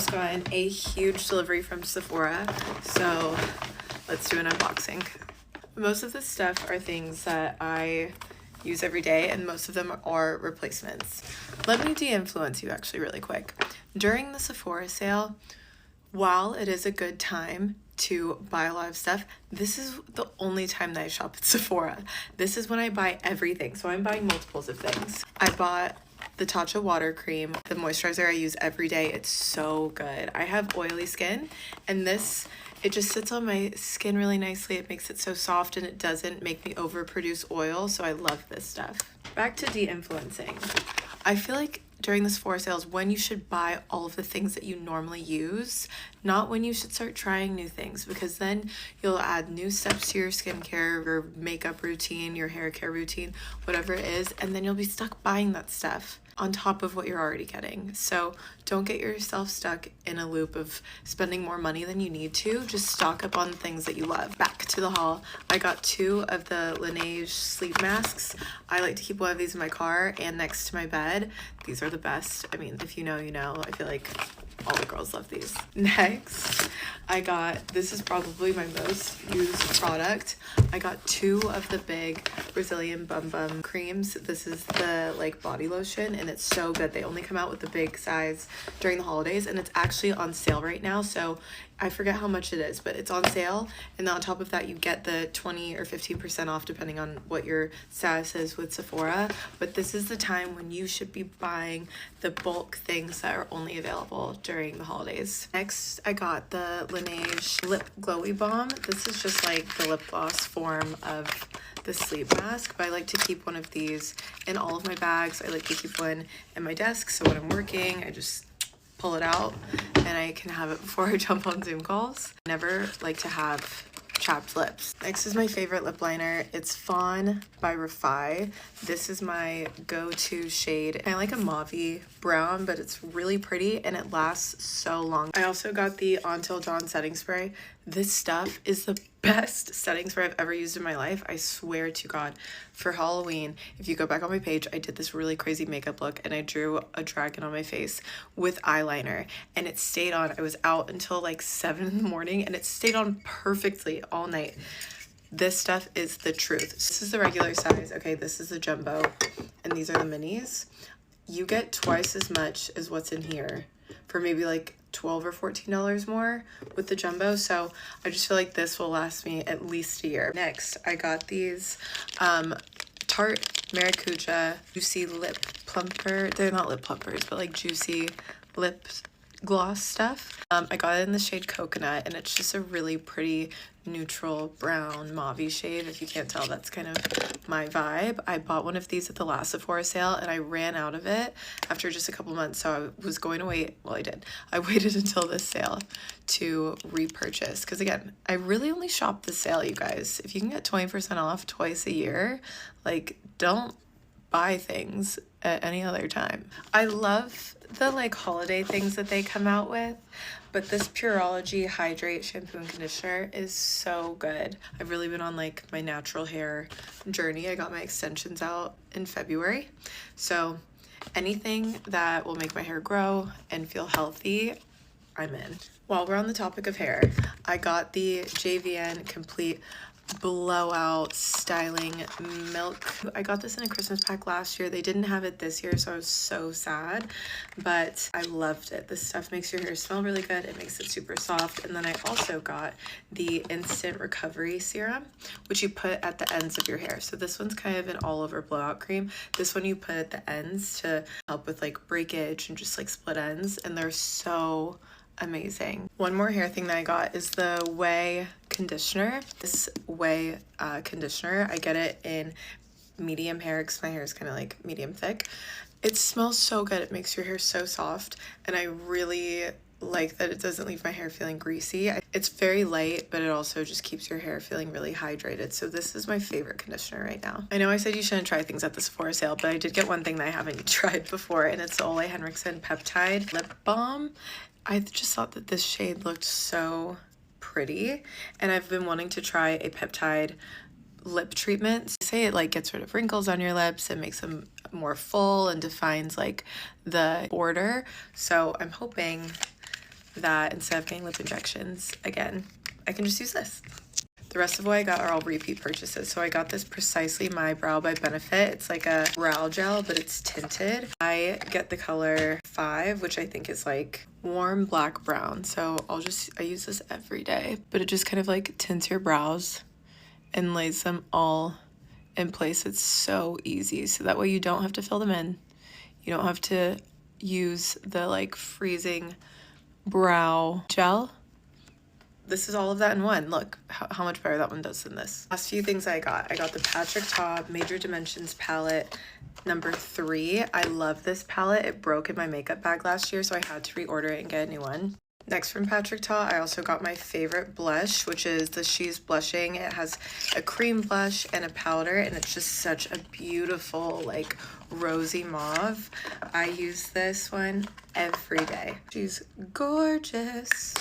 just gotten a huge delivery from Sephora, so let's do an unboxing. Most of this stuff are things that I use every day, and most of them are replacements. Let me de-influence you actually really quick. During the Sephora sale, while it is a good time to buy a lot of stuff, this is the only time that I shop at Sephora. This is when I buy everything, so I'm buying multiples of things. I bought the Tatcha water cream, the moisturizer I use every day. It's so good. I have oily skin, and this, it just sits on my skin really nicely. It makes it so soft, and it doesn't make me overproduce oil, so I love this stuff. Back to de-influencing. I feel like during the Sephora sales, when you should buy all of the things that you normally use, not when you should start trying new things, because then you'll add new steps to your skincare, your makeup routine, your hair care routine, whatever it is, and then you'll be stuck buying that stuff on top of what you're already getting. So don't get yourself stuck in a loop of spending more money than you need to. Just stock up on things that you love. Back to the haul. I got 2 of the Laneige sleep masks. I like to keep one of these in my car and next to my bed. These are the best. I mean, if you know, you know. I feel like all the girls love these. Next, I got, this is probably my most used product. I got 2 of the big Brazilian Bum Bum creams. This is the like body lotion, and it's so good. They only come out with the big size during the holidays, and it's actually on sale right now. So I forget how much it is, but it's on sale. And then on top of that, you get the 20 or 15% off depending on what your status is with Sephora. But this is the time when you should be buying the bulk things that are only available during the holidays. Next, I got the Laneige Lip Glowy Balm. This is just like the lip gloss form of the sleep mask, but I like to keep one of these in all of my bags. I like to keep one in my desk, so when I'm working, I just pull it out and I can have it before I jump on Zoom calls. I never like to have chapped lips. Next is my favorite lip liner. It's Fawn by Refi. This is my go-to shade. I like a mauve-y brown, but it's really pretty and it lasts so long. I also got the Until Dawn setting spray. This stuff is the best setting spray I've ever used in my life. I swear to God. For Halloween, if you go back on my page, I did this really crazy makeup look and I drew a dragon on my face with eyeliner, and it stayed on. I was out until like 7 in the morning and it stayed on perfectly all night. This stuff is the truth. This is the regular size. Okay, this is the jumbo and these are the minis. You get twice as much as what's in here for maybe like $12 or $14 more with the jumbo, so I just feel like this will last me at least a year. Next, I got these Tarte Maracuja Juicy Lip Plumper. They're not lip plumpers, but like juicy lip gloss stuff. I got it in the shade Coconut, and it's just a really pretty neutral brown mauve shade. If you can't tell, that's kind of my vibe. I bought one of these at the last Sephora sale and I ran out of it after just a couple months, so I was going to wait. Well, I did. I waited until this sale to repurchase, because again, I really only shop the sale, you guys. If you can get 20% off twice a year, like, don't buy things at any other time. I love the like holiday things that they come out with, but this Pureology Hydrate shampoo and conditioner is so good. I've really been on like my natural hair journey. I got my extensions out in February, so anything that will make my hair grow and feel healthy, I'm in. While we're on the topic of hair, I got the JVN Complete Blowout Styling Milk. I got this in a Christmas pack last year. They didn't have it this year, so I was so sad, but I loved it. This stuff makes your hair smell really good. It makes it super soft. And then I also got the Instant Recovery Serum, which you put at the ends of your hair. So this one's kind of an all-over blowout cream. This one you put at the ends to help with like breakage and just like split ends, and they're so amazing. One more hair thing that I got is the Way conditioner. This Way conditioner, I get it in medium hair because my hair is kind of like medium thick. It smells so good. It makes your hair so soft, and I really like that it doesn't leave my hair feeling greasy. It's very light, but it also just keeps your hair feeling really hydrated. So this is my favorite conditioner right now. I know I said you shouldn't try things at the Sephora sale, but I did get one thing that I haven't tried before, and it's the Ole Henriksen Peptide Lip Balm. I just thought that this shade looked so pretty, and I've been wanting to try a peptide lip treatment. They say it like gets rid of wrinkles on your lips and makes them more full and defines like the border. So I'm hoping that instead of getting lip injections again, I can just use this. The rest of what I got are all repeat purchases. So I got this Precisely My Brow by Benefit. It's like a brow gel, but it's tinted. I get the color 5, which I think is like warm black brown. So I use this every day, but it just kind of like tints your brows and lays them all in place. It's so easy. So that way you don't have to fill them in. You don't have to use the like freezing brow gel. This is all of that in one. Look how much better that one does than this. Last few things I got the Patrick Ta Major Dimensions palette number 3. I love this palette. It broke in my makeup bag last year, so I had to reorder it and get a new one. Next from Patrick Ta, I also got my favorite blush, which is the She's Blushing. It has a cream blush and a powder, and it's just such a beautiful like rosy mauve. I use this one every day. She's gorgeous.